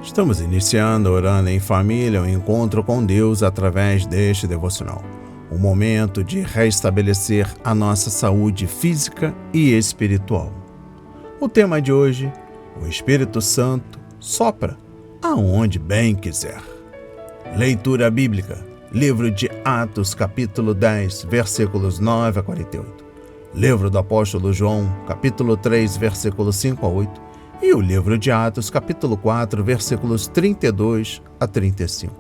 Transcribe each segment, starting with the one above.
Estamos iniciando Orando em Família, um encontro com Deus através deste devocional. Um momento de restabelecer a nossa saúde física e espiritual. O tema de hoje, o Espírito Santo sopra aonde bem quiser. Leitura bíblica, livro de Atos, capítulo 10, versículos 9 a 48. Livro do apóstolo João, capítulo 3, versículos 5 a 8. E o livro de Atos, capítulo 4, versículos 32 a 35.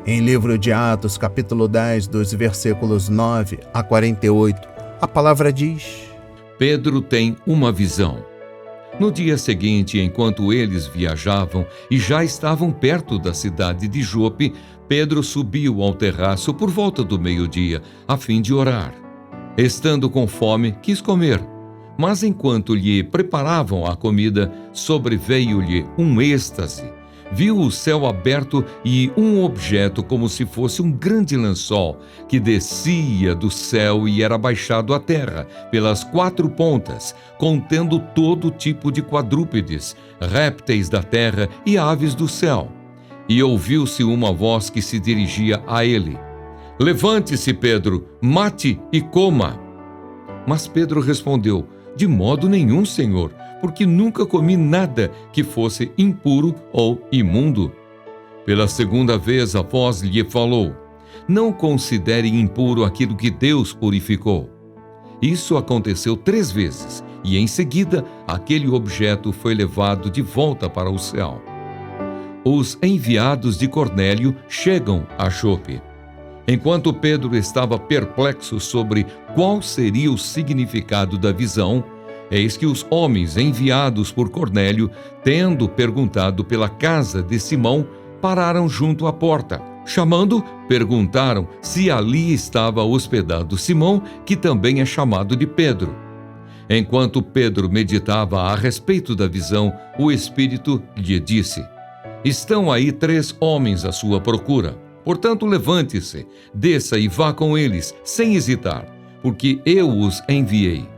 Em livro de Atos, capítulo 10, dos versículos 9 a 48, a palavra diz: Pedro tem uma visão. No dia seguinte, enquanto eles viajavam e já estavam perto da cidade de Jope, Pedro subiu ao terraço por volta do meio-dia, a fim de orar. Estando com fome, quis comer. Mas enquanto lhe preparavam a comida, sobreveio-lhe um êxtase. Viu o céu aberto e um objeto como se fosse um grande lençol, que descia do céu e era baixado à terra, pelas 4 pontas, contendo todo tipo de quadrúpedes, répteis da terra e aves do céu. E ouviu-se uma voz que se dirigia a ele: Levante-se, Pedro, mate e coma. Mas Pedro respondeu: De modo nenhum, Senhor, porque nunca comi nada que fosse impuro ou imundo. Pela segunda vez a voz lhe falou: Não considere impuro aquilo que Deus purificou. Isso aconteceu 3 vezes, e em seguida aquele objeto foi levado de volta para o céu. Os enviados de Cornélio chegam a Jope. Enquanto Pedro estava perplexo sobre qual seria o significado da visão, eis que os homens enviados por Cornélio, tendo perguntado pela casa de Simão, pararam junto à porta. Chamando, perguntaram se ali estava hospedado Simão, que também é chamado de Pedro. Enquanto Pedro meditava a respeito da visão, o Espírito lhe disse: Estão aí 3 homens à sua procura. Portanto, levante-se, desça e vá com eles, sem hesitar, porque eu os enviei.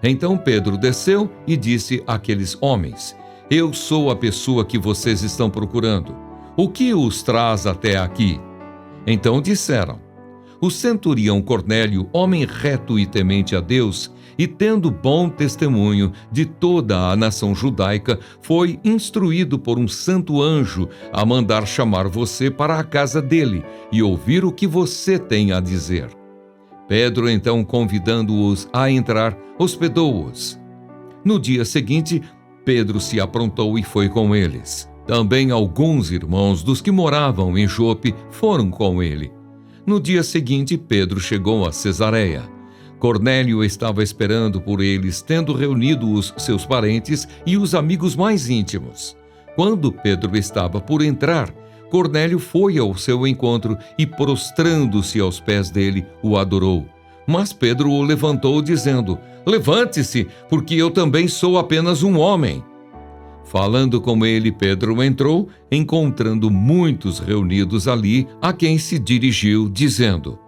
Então Pedro desceu e disse àqueles homens: Eu sou a pessoa que vocês estão procurando. O que os traz até aqui? Então disseram: O centurião Cornélio, homem reto e temente a Deus, e tendo bom testemunho de toda a nação judaica, foi instruído por um santo anjo a mandar chamar você para a casa dele e ouvir o que você tem a dizer. Pedro, então, convidando-os a entrar, hospedou-os. No dia seguinte, Pedro se aprontou e foi com eles. Também alguns irmãos dos que moravam em Jope foram com ele. No dia seguinte, Pedro chegou a Cesareia. Cornélio estava esperando por eles, tendo reunido os seus parentes e os amigos mais íntimos. Quando Pedro estava por entrar, Cornélio foi ao seu encontro e, prostrando-se aos pés dele, o adorou. Mas Pedro o levantou, dizendo: Levante-se, porque eu também sou apenas um homem. Falando com ele, Pedro entrou, encontrando muitos reunidos ali, a quem se dirigiu, dizendo: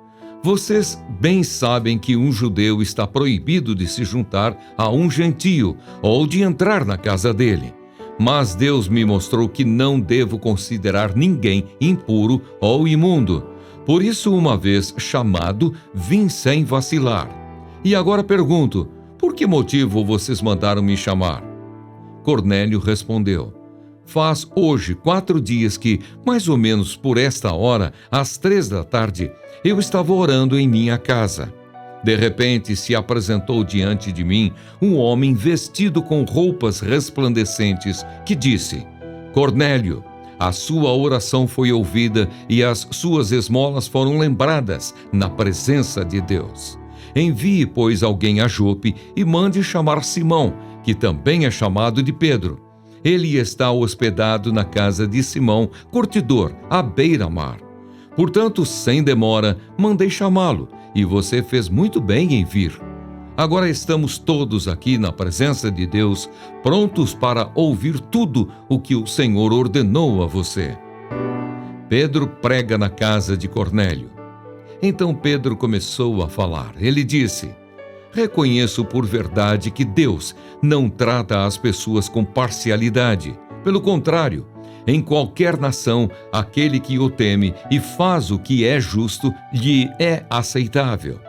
Vocês bem sabem que um judeu está proibido de se juntar a um gentio ou de entrar na casa dele. Mas Deus me mostrou que não devo considerar ninguém impuro ou imundo. Por isso, uma vez chamado, vim sem vacilar. E agora pergunto: por que motivo vocês mandaram me chamar? Cornélio respondeu: Faz hoje 4 dias que, mais ou menos por esta hora, às 3 da tarde, eu estava orando em minha casa. De repente se apresentou diante de mim um homem vestido com roupas resplandecentes, que disse: Cornélio, a sua oração foi ouvida e as suas esmolas foram lembradas na presença de Deus. Envie, pois, alguém a Jope e mande chamar Simão, que também é chamado de Pedro. Ele está hospedado na casa de Simão, curtidor, à beira-mar. Portanto, sem demora, mandei chamá-lo, e você fez muito bem em vir. Agora estamos todos aqui na presença de Deus, prontos para ouvir tudo o que o Senhor ordenou a você. Pedro prega na casa de Cornélio. Então Pedro começou a falar. Ele disse: Reconheço por verdade que Deus não trata as pessoas com parcialidade. Pelo contrário, Em qualquer nação, aquele que o teme e faz o que é justo lhe é aceitável.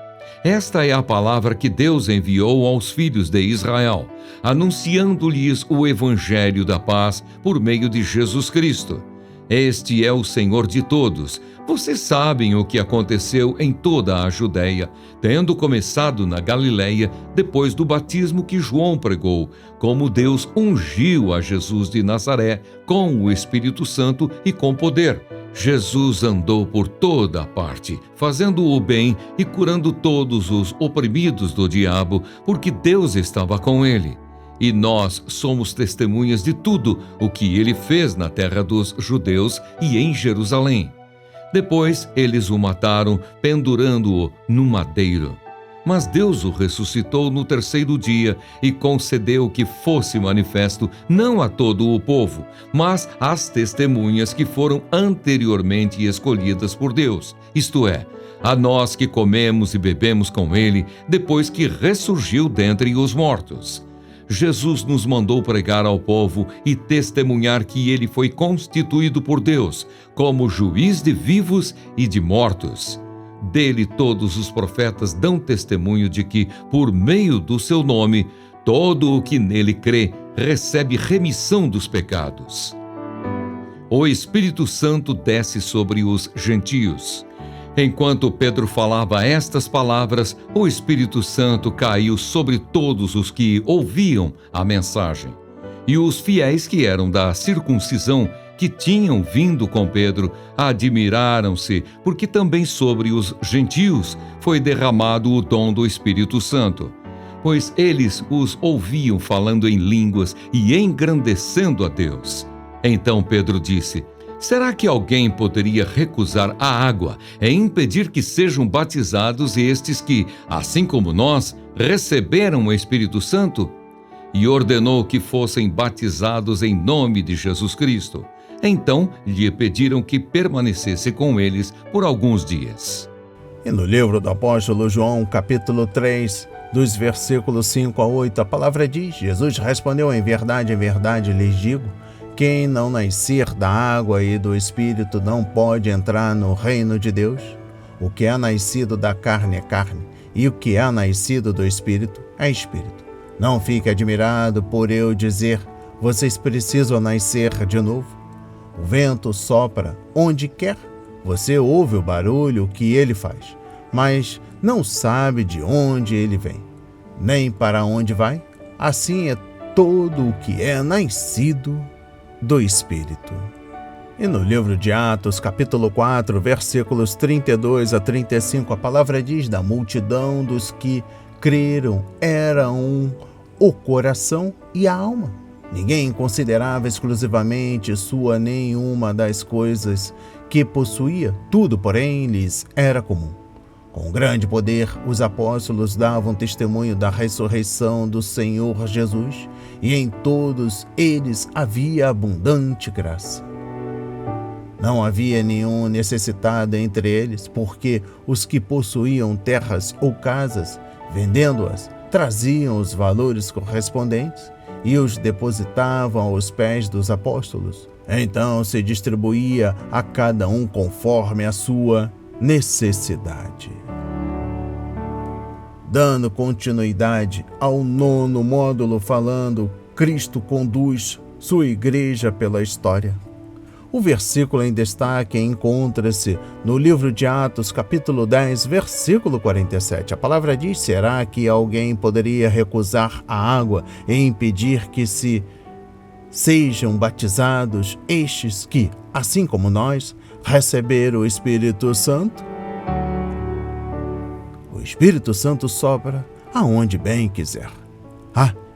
Esta é a palavra que Deus enviou aos filhos de Israel, anunciando-lhes o evangelho da paz por meio de Jesus Cristo. Este é o Senhor de todos. Vocês sabem o que aconteceu em toda a Judeia, tendo começado na Galileia, depois do batismo que João pregou, como Deus ungiu a Jesus de Nazaré com o Espírito Santo e com poder. Jesus andou por toda a parte, fazendo o bem e curando todos os oprimidos do diabo, porque Deus estava com ele. E nós somos testemunhas de tudo o que ele fez na terra dos judeus e em Jerusalém. Depois eles o mataram, pendurando-o no madeiro. Mas Deus o ressuscitou no terceiro dia e concedeu que fosse manifesto não a todo o povo, mas às testemunhas que foram anteriormente escolhidas por Deus, isto é, a nós que comemos e bebemos com ele depois que ressurgiu dentre os mortos. Jesus nos mandou pregar ao povo e testemunhar que ele foi constituído por Deus como juiz de vivos e de mortos. Dele todos os profetas dão testemunho de que, por meio do seu nome, todo o que nele crê recebe remissão dos pecados. O Espírito Santo desce sobre os gentios. Enquanto Pedro falava estas palavras, o Espírito Santo caiu sobre todos os que ouviam a mensagem. E os fiéis que eram da circuncisão, que tinham vindo com Pedro, admiraram-se, porque também sobre os gentios foi derramado o dom do Espírito Santo. Pois eles os ouviam falando em línguas e engrandecendo a Deus. Então Pedro disse: será que alguém poderia recusar a água e impedir que sejam batizados estes que, assim como nós, receberam o Espírito Santo? E ordenou que fossem batizados em nome de Jesus Cristo. Então lhe pediram que permanecesse com eles por alguns dias. E no livro do apóstolo João, capítulo 3, dos versículos 5 a 8, a palavra diz: Jesus respondeu: em verdade lhes digo, quem não nascer da água e do Espírito não pode entrar no reino de Deus. O que é nascido da carne é carne, e o que é nascido do Espírito é Espírito. Não fique admirado por eu dizer: vocês precisam nascer de novo. O vento sopra onde quer, você ouve o barulho que ele faz, mas não sabe de onde ele vem, nem para onde vai. Assim é todo o que é nascido do Espírito. E no livro de Atos, capítulo 4, versículos 32 a 35, a palavra diz: da multidão dos que creram era o coração e a alma. Ninguém considerava exclusivamente sua nenhuma das coisas que possuía, tudo, porém, lhes era comum. Com grande poder, os apóstolos davam testemunho da ressurreição do Senhor Jesus, e em todos eles havia abundante graça. Não havia nenhum necessitado entre eles, porque os que possuíam terras ou casas, vendendo-as, traziam os valores correspondentes e os depositavam aos pés dos apóstolos. Então se distribuía a cada um conforme a sua necessidade. Dando continuidade ao 9º módulo falando Cristo conduz sua igreja pela história. O versículo em destaque encontra-se no livro de Atos, capítulo 10, versículo 47. A palavra diz: será que alguém poderia recusar a água e impedir que sejam batizados estes que, assim como nós, receberam o Espírito Santo? O Espírito Santo sopra aonde bem quiser.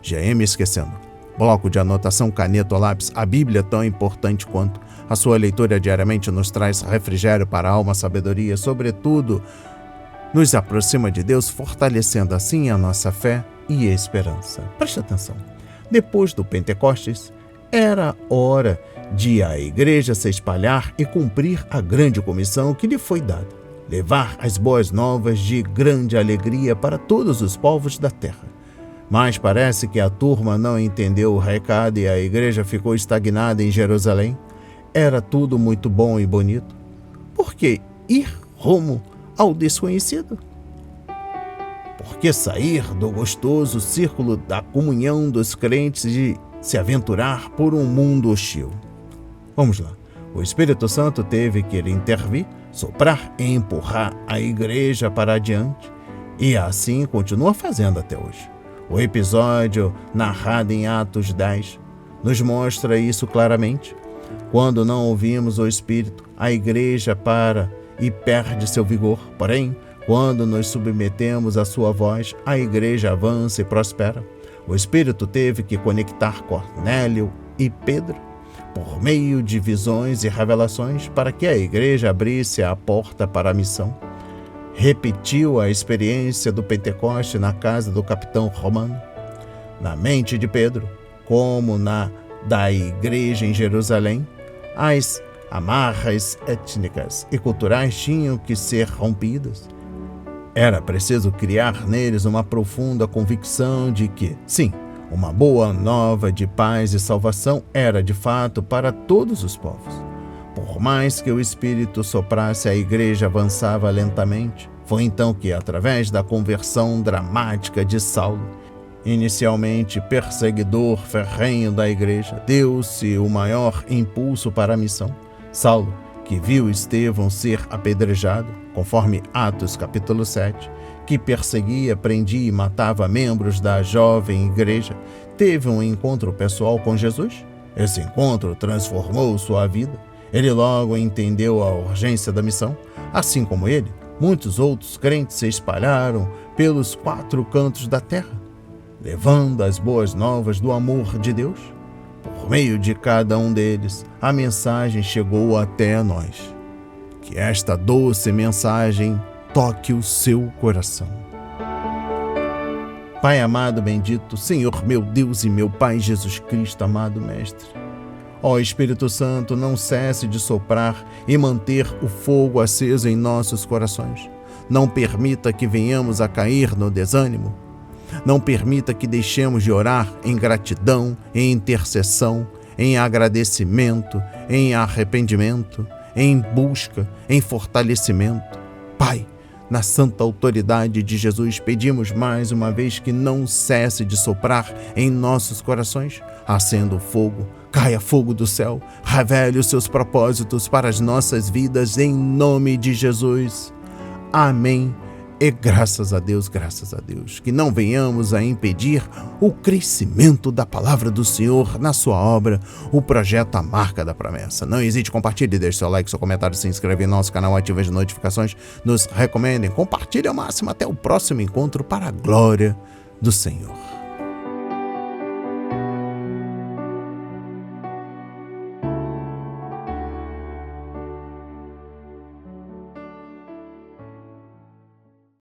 Já ia me esquecendo. Bloco de anotação, caneta ou lápis. A Bíblia é tão importante quanto. A sua leitura diariamente nos traz refrigério para a alma, sabedoria, sobretudo nos aproxima de Deus, fortalecendo assim a nossa fé e esperança. Preste atenção. Depois do Pentecostes, era hora de a igreja se espalhar e cumprir a grande comissão que lhe foi dada: levar as boas novas de grande alegria para todos os povos da terra. Mas parece que a turma não entendeu o recado e a igreja ficou estagnada em Jerusalém. era tudo muito bom e bonito, por que ir rumo ao desconhecido? Por que sair do gostoso círculo da comunhão dos crentes e se aventurar por um mundo hostil? Vamos lá. O Espírito Santo teve que intervir, soprar e empurrar a igreja para adiante, e assim continua fazendo até hoje. O episódio narrado em Atos 10 nos mostra isso claramente. Quando não ouvimos o Espírito, a igreja para e perde seu vigor. Porém, quando nos submetemos à sua voz, a igreja avança e prospera. O Espírito teve que conectar Cornélio e Pedro por meio de visões e revelações para que a igreja abrisse a porta para a missão. Repetiu a experiência do Pentecoste na casa do capitão romano. Na mente de Pedro, como na da igreja em Jerusalém, as amarras étnicas e culturais tinham que ser rompidas. Era preciso criar neles uma profunda convicção de que, sim, uma boa nova de paz e salvação era de fato para todos os povos. Por mais que o Espírito soprasse, a igreja avançava lentamente. Foi então que, através da conversão dramática de Saulo, inicialmente perseguidor ferrenho da igreja, deu-se o maior impulso para a missão. Saulo, que viu Estevão ser apedrejado, conforme Atos capítulo 7, que perseguia, prendia e matava membros da jovem igreja, teve um encontro pessoal com Jesus. Esse encontro transformou sua vida. Ele logo entendeu a urgência da missão. Assim como ele, muitos outros crentes se espalharam pelos 4 cantos da terra, levando as boas novas do amor de Deus. Por meio de cada um deles, a mensagem chegou até nós. Que esta doce mensagem toque o seu coração. Pai amado, bendito, Senhor meu Deus e meu Pai Jesus Cristo, amado Mestre. Ó Espírito Santo, não cesse de soprar e manter o fogo aceso em nossos corações. Não permita que venhamos a cair no desânimo. Não permita que deixemos de orar em gratidão, em intercessão, em agradecimento, em arrependimento, em busca, em fortalecimento. Pai, na santa autoridade de Jesus, pedimos mais uma vez que não cesse de soprar em nossos corações. Acenda o fogo, caia fogo do céu, revele os seus propósitos para as nossas vidas em nome de Jesus. Amém. E graças a Deus, que não venhamos a impedir o crescimento da palavra do Senhor na sua obra, o projeto A Marca da Promessa. Não hesite, compartilhe, deixe seu like, seu comentário, se inscreve em nosso canal, ative as notificações, nos recomendem, compartilhe ao máximo. Até o próximo encontro para a glória do Senhor.